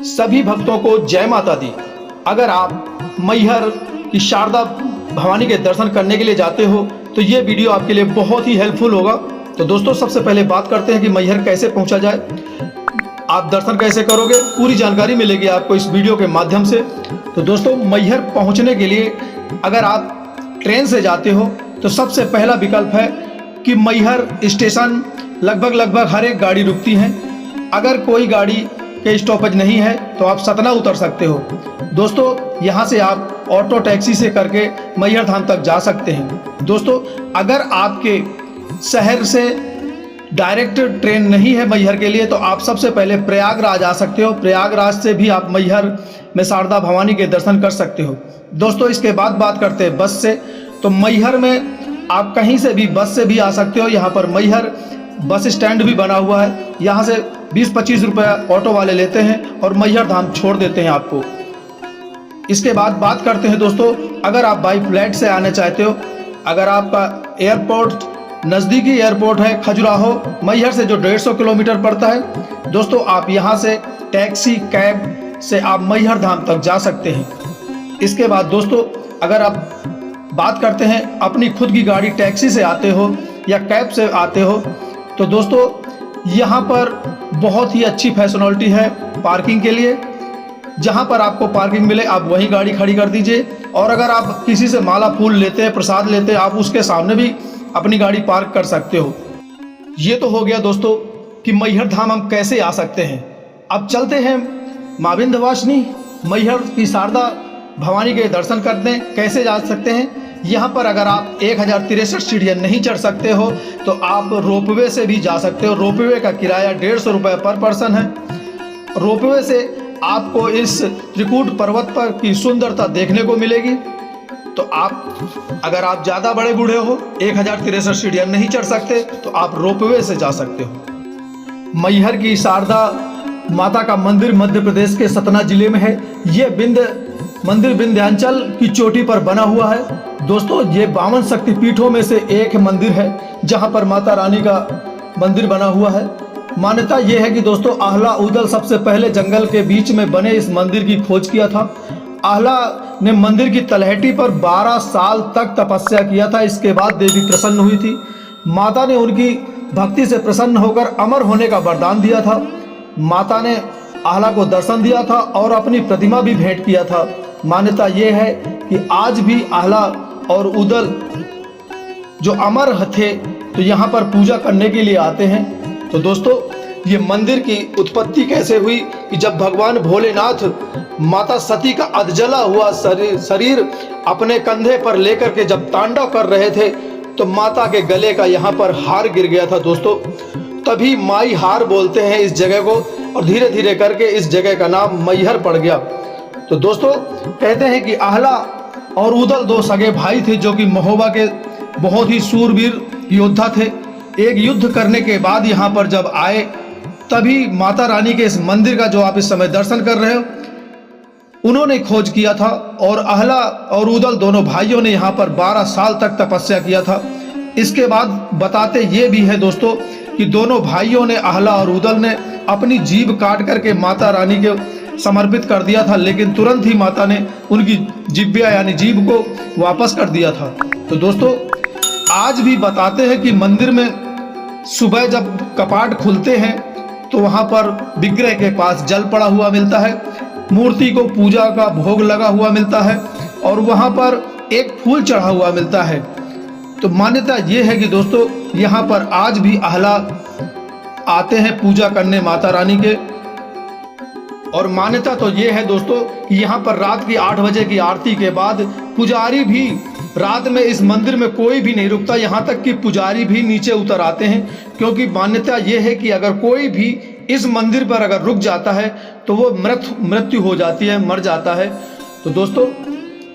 सभी भक्तों को जय माता दी। अगर आप मैहर की शारदा भवानी के दर्शन करने के लिए जाते हो तो ये वीडियो आपके लिए बहुत ही हेल्पफुल होगा। तो दोस्तों सबसे पहले बात करते हैं कि मैहर कैसे पहुंचा जाए, आप दर्शन कैसे करोगे, पूरी जानकारी मिलेगी आपको इस वीडियो के माध्यम से। तो दोस्तों मैहर पहुंचने के लिए अगर आप ट्रेन से जाते हो तो सबसे पहला विकल्प है कि मैहर स्टेशन लगभग हर एक गाड़ी रुकती है। अगर कोई गाड़ी के स्टॉपेज नहीं है तो आप सतना उतर सकते हो। दोस्तों यहाँ से आप ऑटो टैक्सी से करके मैहर धाम तक जा सकते हैं। दोस्तों अगर आपके शहर से डायरेक्ट ट्रेन नहीं है मैहर के लिए तो आप सबसे पहले प्रयागराज आ सकते हो। प्रयागराज से भी आप मैहर में शारदा भवानी के दर्शन कर सकते हो। दोस्तों इसके बाद बात करते हैं बस से। तो मैहर में आप कहीं से भी बस से भी आ सकते हो। यहाँ पर मैहर बस स्टैंड भी बना हुआ है। यहाँ से 20-25 रुपये ऑटो वाले लेते हैं और मैहर धाम छोड़ देते हैं आपको। इसके बाद बात करते हैं दोस्तों, अगर आप बाई फ्लाइट से आना चाहते हो, अगर आपका एयरपोर्ट नज़दीकी एयरपोर्ट है खजुराहो मैहर से जो 150 किलोमीटर पड़ता है, दोस्तों आप यहाँ से टैक्सी कैब से आप मैहर धाम तक जा सकते हैं। इसके बाद दोस्तों अगर आप बात करते हैं अपनी खुद की गाड़ी टैक्सी से आते हो या कैब से आते हो तो दोस्तों यहाँ पर बहुत ही अच्छी फैसिलिटी है पार्किंग के लिए। जहाँ पर आपको पार्किंग मिले आप वहीं गाड़ी खड़ी कर दीजिए। और अगर आप किसी से माला फूल लेते हैं, प्रसाद लेते हैं, आप उसके सामने भी अपनी गाड़ी पार्क कर सकते हो। ये तो हो गया दोस्तों कि मैहर धाम हम कैसे आ सकते हैं। अब चलते हैं माँ विंध्यवासिनी मैहर की शारदा भवानी के दर्शन करते हैं। कैसे जा सकते हैं, यहाँ पर अगर आप 1063 सीढ़ियाँ नहीं चढ़ सकते हो तो आप रोपवे से भी जा सकते हो। रोपवे का किराया 150 रुपये पर पर्सन है। रोपवे से आपको इस त्रिकूट पर्वत पर की सुंदरता देखने को मिलेगी। तो आप अगर आप ज़्यादा बड़े बूढ़े हो, 1063 सीढ़ियाँ नहीं चढ़ सकते तो आप रोपवे से जा सकते हो। मैहर की शारदा माता का मंदिर मध्य प्रदेश के सतना जिले में है। ये मंदिर विंध्याचल की चोटी पर बना हुआ है। दोस्तों ये 52 शक्तिपीठों में से एक मंदिर है जहां पर माता रानी का मंदिर बना हुआ है। मान्यता यह है कि दोस्तों आह्ला उदल सबसे पहले जंगल के बीच में बने इस मंदिर की खोज किया था। आह्ला ने मंदिर की तलहटी पर 12 साल तक तपस्या किया था। इसके बाद देवी प्रसन्न हुई थी। माता ने उनकी भक्ति से प्रसन्न होकर अमर होने का वरदान दिया था। माता ने आह्ला को दर्शन दिया था और अपनी प्रतिमा भी भेंट किया था। मान्यता यह है कि आज भी आह्ला और उदल जो अमर थे तो यहाँ पर पूजा करने के लिए आते हैं। तो दोस्तों ये मंदिर की उत्पत्ति कैसे हुई कि जब भगवान भोलेनाथ माता सती का अधजला हुआ शरीर अपने कंधे पर लेकर के जब तांडव कर रहे थे तो माता के गले का यहाँ पर हार गिर गया था। दोस्तों तभी माई हार बोलते हैं इस जगह को और धीरे धीरे करके इस जगह का नाम मैहर पड़ गया। तो दोस्तों कहते हैं कि आह्ला और उदल दो सगे भाई थे जो कि महोबा के बहुत ही सूरवीर योद्धा थे। एक युद्ध करने के बाद यहाँ पर जब आए तभी माता रानी के इस मंदिर का जो आप इस समय दर्शन कर रहे हो उन्होंने खोज किया था और आह्ला और उदल दोनों भाइयों ने यहाँ पर 12 साल तक तपस्या किया था। इसके बाद बताते ये भी है दोस्तों कि दोनों भाइयों ने आह्ला और उदल ने अपनी जीभ काट करके माता रानी के समर्पित कर दिया था, लेकिन तुरंत ही माता ने उनकी जिब्या यानी जीभ को वापस कर दिया था। तो दोस्तों आज भी बताते हैं कि मंदिर में सुबह जब कपाट खुलते हैं तो वहाँ पर विग्रह के पास जल पड़ा हुआ मिलता है, मूर्ति को पूजा का भोग लगा हुआ मिलता है और वहाँ पर एक फूल चढ़ा हुआ मिलता है। तो मान्यता ये है कि दोस्तों यहाँ पर आज भी आह्ला आते हैं पूजा करने माता रानी के। और मान्यता तो ये है दोस्तों कि यहाँ पर रात की 8 बजे की आरती के बाद पुजारी भी रात में इस मंदिर में कोई भी नहीं रुकता, यहाँ तक कि पुजारी भी नीचे उतर आते हैं, क्योंकि मान्यता ये है कि अगर कोई भी इस मंदिर पर अगर रुक जाता है तो वो मृत्यु हो जाती है, मर जाता है। तो दोस्तों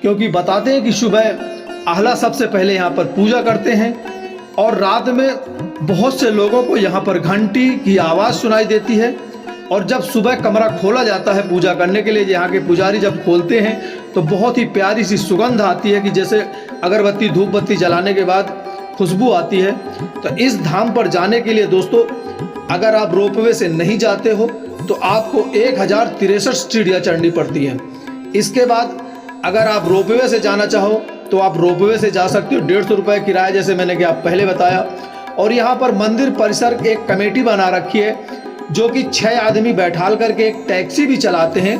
क्योंकि बताते हैं कि सुबह आह्ला सबसे पहले यहाँ पर पूजा करते हैं और रात में बहुत से लोगों को यहाँ पर घंटी की आवाज़ सुनाई देती है। और जब सुबह कमरा खोला जाता है पूजा करने के लिए, यहाँ के पुजारी जब खोलते हैं तो बहुत ही प्यारी सी सुगंध आती है कि जैसे अगरबत्ती धूप बत्ती जलाने के बाद खुशबू आती है। तो इस धाम पर जाने के लिए दोस्तों अगर आप रोपवे से नहीं जाते हो तो आपको 1063 सीढ़ियाँ चढ़नी पड़ती हैं। इसके बाद अगर आप रोपवे से जाना चाहो तो आप रोपवे से जा सकते हो, 150 रुपये किराया, जैसे मैंने कि आप पहले बताया। और यहाँ पर मंदिर परिसर एक कमेटी बना रखी है जो कि 6 आदमी बैठाल करके एक टैक्सी भी चलाते हैं।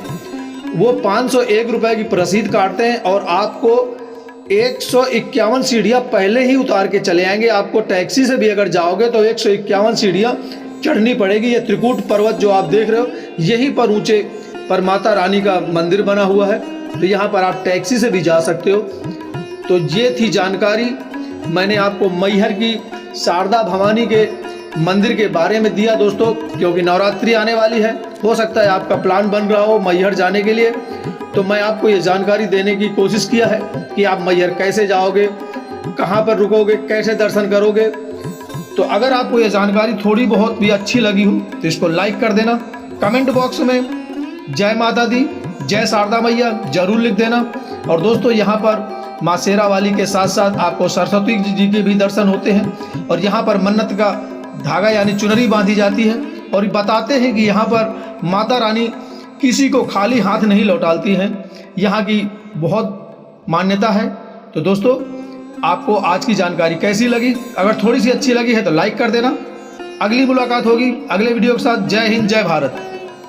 वो 501 रुपये की रसीद काटते हैं और आपको 151 सीढ़ियाँ पहले ही उतार के चले आएंगे। आपको टैक्सी से भी अगर जाओगे तो 151 सीढ़ियाँ चढ़नी पड़ेगी। ये त्रिकूट पर्वत जो आप देख रहे हो, यहीं पर ऊंचे पर माता रानी का मंदिर बना हुआ है, तो यहाँ पर आप टैक्सी से भी जा सकते हो। तो ये थी जानकारी मैंने आपको मैहर की शारदा भवानी के मंदिर के बारे में दिया दोस्तों, क्योंकि नवरात्रि आने वाली है। हो सकता है आपका प्लान बन रहा हो मैहर जाने के लिए, तो मैं आपको ये जानकारी देने की कोशिश किया है कि आप मैहर कैसे जाओगे, कहाँ पर रुकोगे, कैसे दर्शन करोगे। तो अगर आपको ये जानकारी थोड़ी बहुत भी अच्छी लगी हो तो इसको लाइक कर देना, कमेंट बॉक्स में जय माता दी, जय शारदा मैया जरूर लिख देना। और दोस्तों यहाँ पर माँ शेरा वाली के साथ साथ आपको सरस्वती जी के भी दर्शन होते हैं। और यहाँ पर मन्नत का धागा यानी चुनरी बांधी जाती है और बताते हैं कि यहाँ पर माता रानी किसी को खाली हाथ नहीं लौटाती हैं, यहाँ की बहुत मान्यता है। तो दोस्तों आपको आज की जानकारी कैसी लगी? अगर थोड़ी सी अच्छी लगी है तो लाइक कर देना। अगली मुलाकात होगी अगले वीडियो के साथ। जय हिंद, जय भारत।